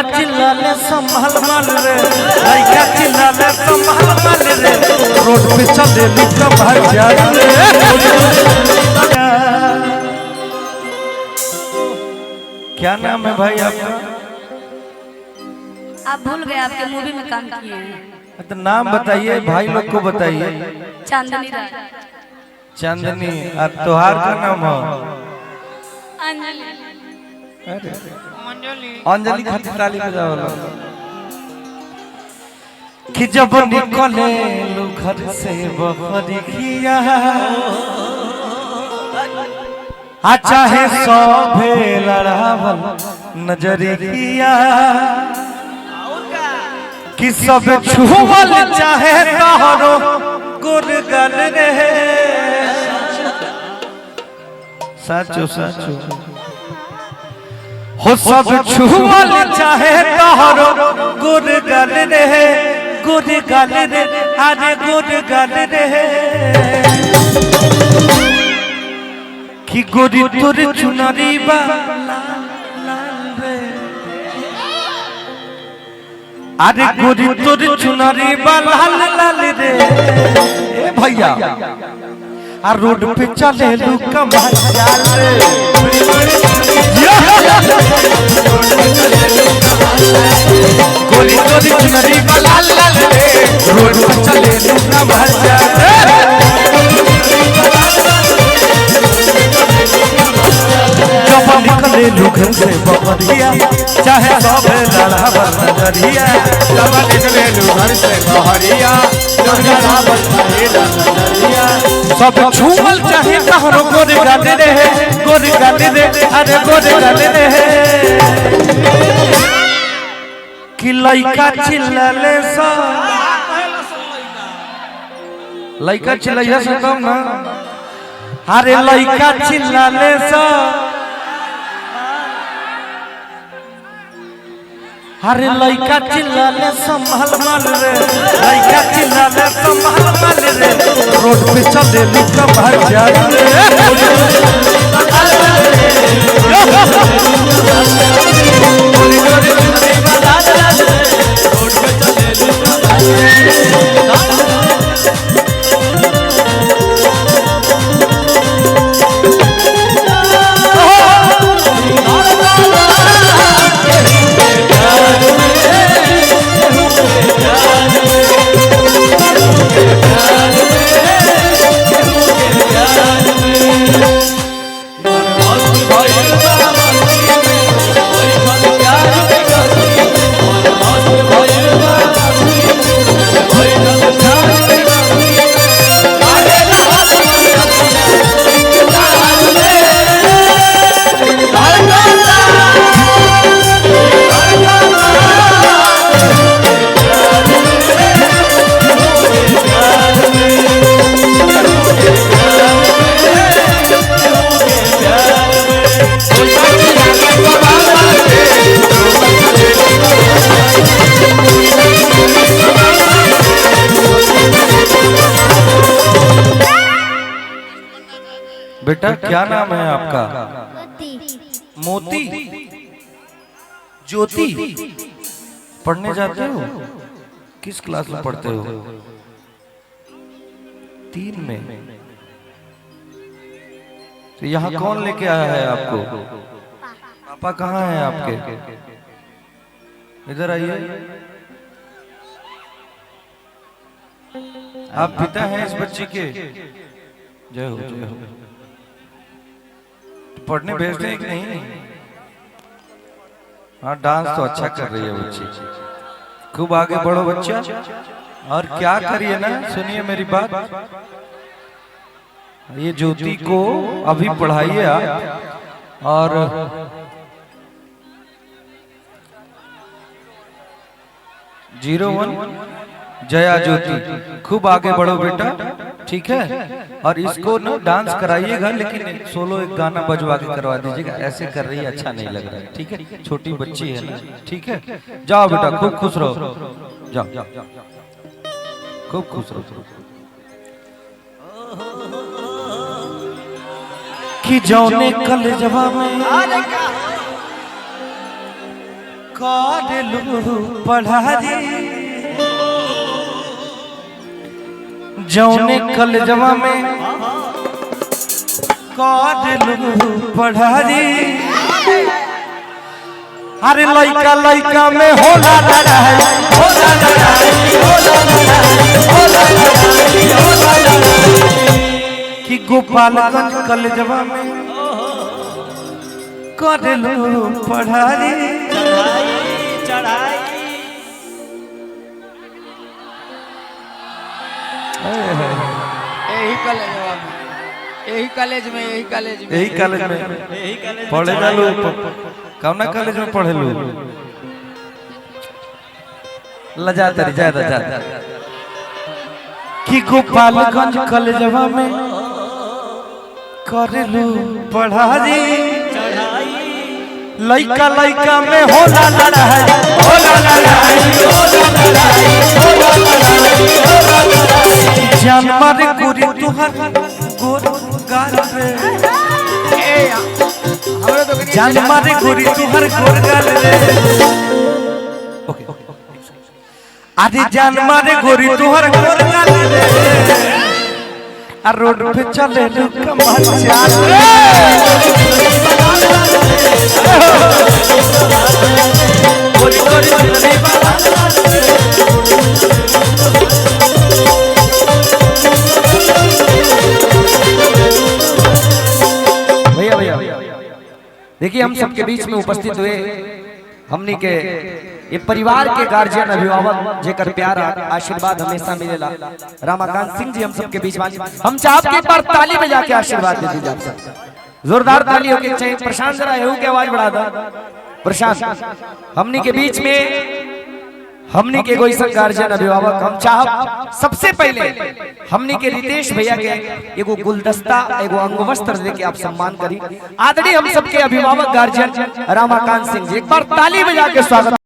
चिल्लाले संभाल माल रे लइका चिल्लाले संभाल माल रे रोड पे चले लुका भाग जा रे। क्या नाम है भाई आपका? आप भूल गए, आपके मूवी में काम किए हैं। तो नाम बताइए, भाई लोग को बताइए। चांदनी राय। चांदनी। और त्योहार का नाम है अंजलि। अंजलि खातिर ताली बजाओ कि जब निकले लो घर से बहरिया आ चाहे सभे लड़ावल नजरिया कि सब छुवल चाहे तोहरो गुरगल रे। साचो साचो हो सब छुवल चाहे तोहरो गुरगल रे गुरगल रे अरे गुरगल रे कि गोरी तोर चुनरी बा अरे गोरी तोर चुनरी बा लाल लाल रे। ए भैया आ रोड पे चले लू कमाल रे गोरी तोर चुनरी बा लाल लाल रे रोड पे चले लू कमाल रे। जब निकले लुघन से बहरिया चाहे सबे लड़ावल नजरिया जब निकले लुघन से बहरिया लड़ावल नजरिया सब छुमल चाहे तोहरो गोर गाले रे गोर गाले रे अरे गोर गाले रे कि लइका चिल्लाले सा लइका चिल्लाइया से कम ना अरे लइका चिल्लाले सा अरे लइका चिल्लाले संभाल माल रे लइका चिल्लाले संभाल माल रे रोड पे चले लुका भाग जा रे। बेटा क्या नाम है आपका? मोती। ज्योति। पढ़ने जाते हो? किस क्लास में पढ़ते हो? 3 में। तो यहाँ कौन लेके आया है आपको? पापा कहाँ हैं आपके? इधर आइए। आप पिता हैं इस बच्चे के? जय हो जय हो। पढ़ने भेजते हैं कि नहीं? हाँ डांस तो अच्छा कर रही है बच्ची, खूब आगे बढ़ो बच्चा। और क्या करिए ना, सुनिए मेरी बात, ये ज्योति को अभी पढ़ाइए आप और जीरो 1 जया ज्योति खूब आगे बढ़ो बेटा, ठीक है। और इसको ना डांस कराइएगा लेकिन सोलो एक गाना बजवा के करवा दीजिएगा, ऐसे कर रही है अच्छा नहीं लग रहा है, ठीक है। छोटी बच्ची है ना, ठीक है। जाओ बेटा खूब खुश रहो, जाओ खूब खुश रहो। कि जौने कल जवा में काडलू पढ़ारी जौने कलजवा में काडलू पढ़ारी अरे लइका लइका में होला लड़ाई होला लड़ाई होला लड़ाई होला लड़ाई होला लड़ाई कि गोपालगंज कलजवा में काडलू पढ़ारी चढ़ाई यही कॉलेज में पढ़े जालू कौना कॉलेज में पढ़े लो लजा तरी ज्यादा कि गोपालगंज कॉलेजवा में करेलू पढ़ाई लइका लइका में होला लड़ाई होला लड़ाई होला लड़ाई होला लड़ाई होला लड़ाई जान मारे गोरी तुहर गोर गाल रे जान मारे गोरी तुहर गोर गाल रे आदि जान मारे गोरी तुहर गोर गाल रे आ रोड पे चले लू कमाल चाल रे गोरी गोरी चले बाबा देखिए हम सबके बीच में उपस्थित हुए हमनी के ये परिवार के गार्जियन अभिभावक जेकर प्यार आशीर्वाद हमेशा मिलेला रामाकांत सिंह जी हम सबके बीच में हम चाहत के पर ताली बजा के आशीर्वाद दे दीजिए आप सब जोरदार ताली होके चाहिए। प्रशांत जरा एहू के आवाज बढ़ा दो प्रशांत हमनी के बीच में हमनी के कोई सब गार्जियन अभिभावक हम चाह सबसे पहले हमनी के रितेश भैया के एगो गुलदस्ता एगो अंगवस्त्र देके आप सम्मान करी आदरणीय हम सबके अभिभावक गार्जियन रामाकांत सिंह जी एक बार ताली बजा के स्वागत